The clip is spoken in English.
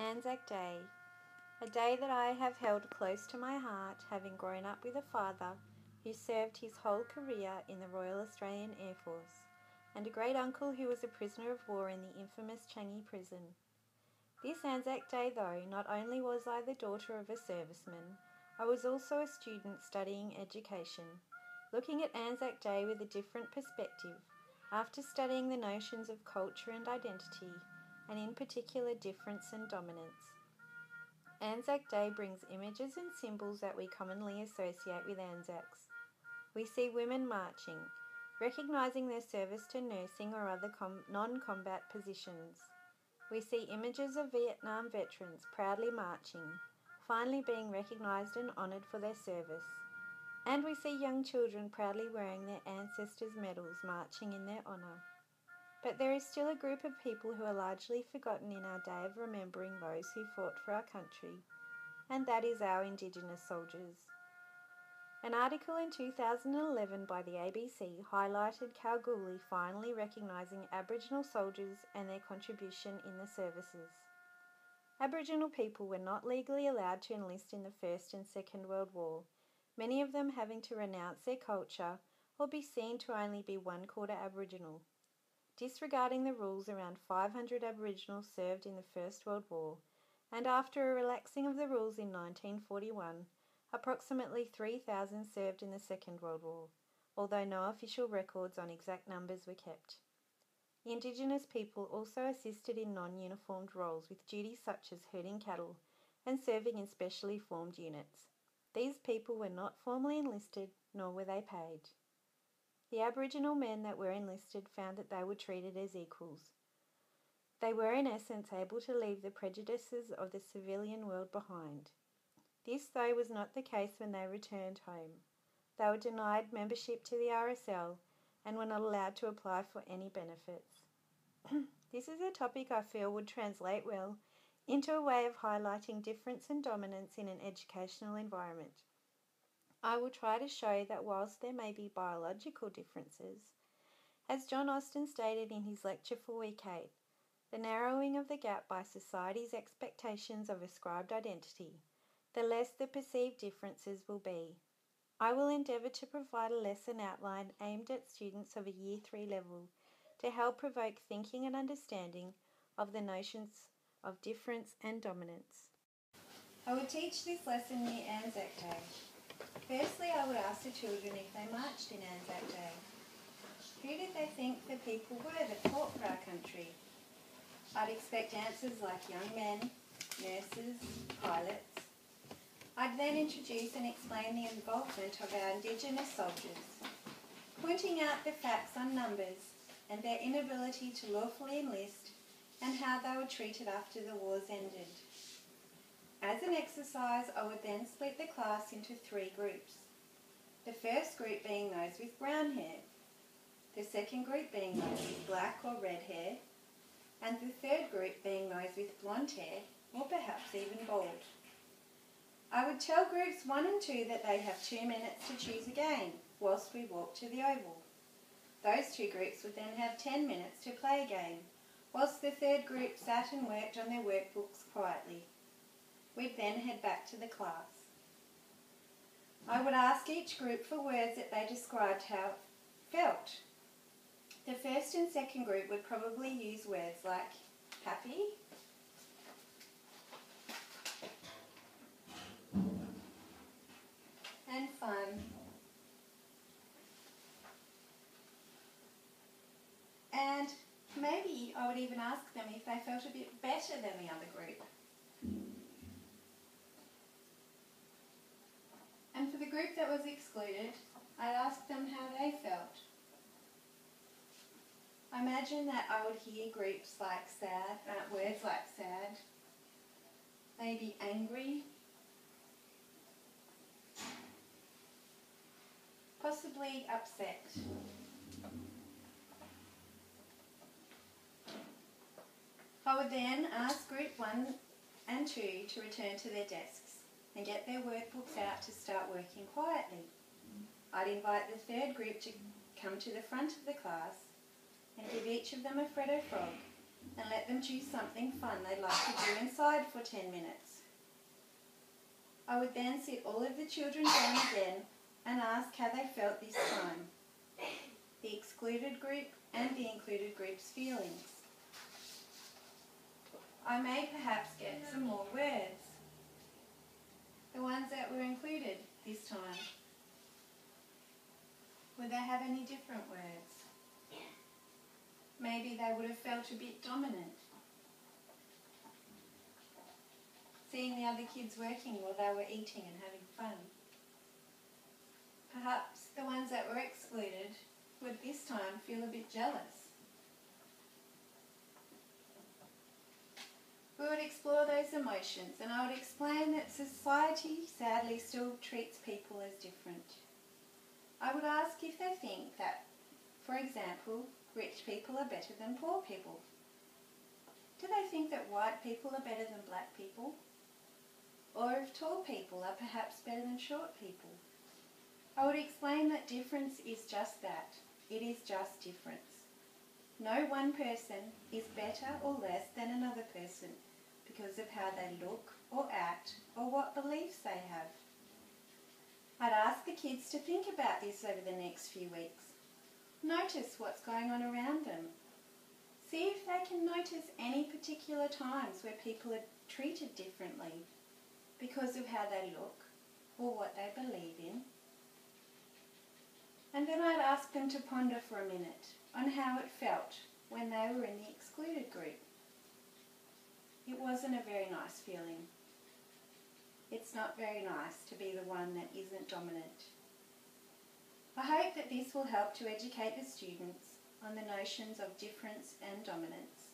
Anzac Day, a day that I have held close to my heart, having grown up with a father who served his whole career in the Royal Australian Air Force, and a great uncle who was a prisoner of war in the infamous Changi prison. This Anzac Day, though, not only was I the daughter of a serviceman, I was also a student studying education, looking at Anzac Day with a different perspective, after studying the notions of culture and identity, and in particular difference and dominance. Anzac Day brings images and symbols that we commonly associate with Anzacs. We see women marching, recognising their service to nursing or other non-combat positions. We see images of Vietnam veterans proudly marching, finally being recognised and honoured for their service. And we see young children proudly wearing their ancestors' medals marching in their honour. But there is still a group of people who are largely forgotten in our day of remembering those who fought for our country, and that is our Indigenous soldiers. An article in 2011 by the ABC highlighted Kalgoorlie finally recognising Aboriginal soldiers and their contribution in the services. Aboriginal people were not legally allowed to enlist in the First and Second World War, many of them having to renounce their culture or be seen to only be one-quarter Aboriginal. Disregarding the rules, around 500 Aboriginals served in the First World War, and after a relaxing of the rules in 1941, approximately 3,000 served in the Second World War, although no official records on exact numbers were kept. Indigenous people also assisted in non-uniformed roles with duties such as herding cattle and serving in specially formed units. These people were not formally enlisted, nor were they paid. The Aboriginal men that were enlisted found that they were treated as equals. They were in essence able to leave the prejudices of the civilian world behind. This, though, was not the case when they returned home. They were denied membership to the RSL and were not allowed to apply for any benefits. This is a topic I feel would translate well into a way of highlighting difference and dominance in an educational environment. I will try to show that whilst there may be biological differences, as John Austin stated in his lecture for Week 8, the narrowing of the gap by society's expectations of ascribed identity, the less the perceived differences will be. I will endeavour to provide a lesson outline aimed at students of a Year 3 level to help provoke thinking and understanding of the notions of difference and dominance. I would teach this lesson near Anzac Day. Firstly, I would ask the children if they marched in Anzac Day. Who did they think the people were that fought for our country? I'd expect answers like young men, nurses, pilots. I'd then introduce and explain the involvement of our Indigenous soldiers, pointing out the facts on numbers and their inability to lawfully enlist and how they were treated after the wars ended. As an exercise, I would then split the class into 3 groups. The first group being those with brown hair, the second group being those with black or red hair, and the third group being those with blonde hair, or perhaps even bald. I would tell groups 1 and 2 that they have 2 minutes to choose a game whilst we walk to the oval. Those 2 groups would then have 10 minutes to play a game, whilst the third group sat and worked on their workbooks quietly. We'd then head back to the class. I would ask each group for words that they described how it felt. The first and second group would probably use words like happy, and fun, and maybe I would even ask them if they felt a bit better than the other group. And for the group that was excluded, I'd ask them how they felt. I imagine that I would hear groups like sad, words like sad, maybe angry, possibly upset. I would then ask group 1 and 2 to return to their desks and get their workbooks out to start working quietly. I'd invite the third group to come to the front of the class and give each of them a Freddo frog and let them choose something fun they'd like to do inside for 10 minutes. I would then sit all of the children down again and ask how they felt this time, the excluded group and the included group's feelings. I may perhaps get some more words, the ones that were included this time. Would they have any different words? Maybe they would have felt a bit dominant, seeing the other kids working while they were eating and having fun. Perhaps the ones that were excluded would this time feel a bit jealous. We would explore those emotions, and I would explain that society sadly still treats people as different. I would ask if they think that, for example, rich people are better than poor people. Do they think that white people are better than black people? Or if tall people are perhaps better than short people? I would explain that difference is just that. It is just difference. No one person is better or less than another person because of how they look or act or what beliefs they have. I'd ask the kids to think about this over the next few weeks. Notice what's going on around them. See if they can notice any particular times where people are treated differently because of how they look or what they believe in. And then I'd ask them to ponder for a minute on how it felt when they were in the excluded group. It wasn't a very nice feeling. It's not very nice to be the one that isn't dominant. I hope that this will help to educate the students on the notions of difference and dominance.